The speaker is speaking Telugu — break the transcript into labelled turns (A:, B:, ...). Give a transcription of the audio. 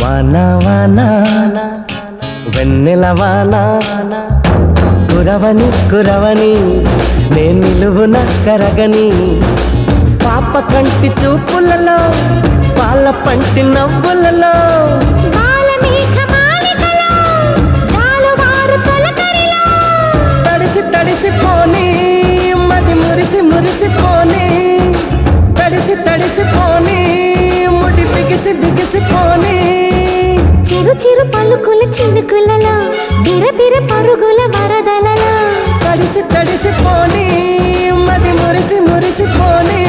A: వాన వాన వెన్నెల వాన కురవని కురవని నే నిలువున కరగని పాప కంటి చూపులలో పాల పంటి నవ్వులలో తడిసి తడిసిపోని మది మురిసి మురిసిపోని తడిసి తడిసిపోని ముడి బిగిసి బిగిసిపోని
B: చిరు చిరు పలుకుల చినుకులలో బిరబిర పరుగుల వరదలలో
A: తడిసి తడిసిపోని మది మురిసి మురిసిపోని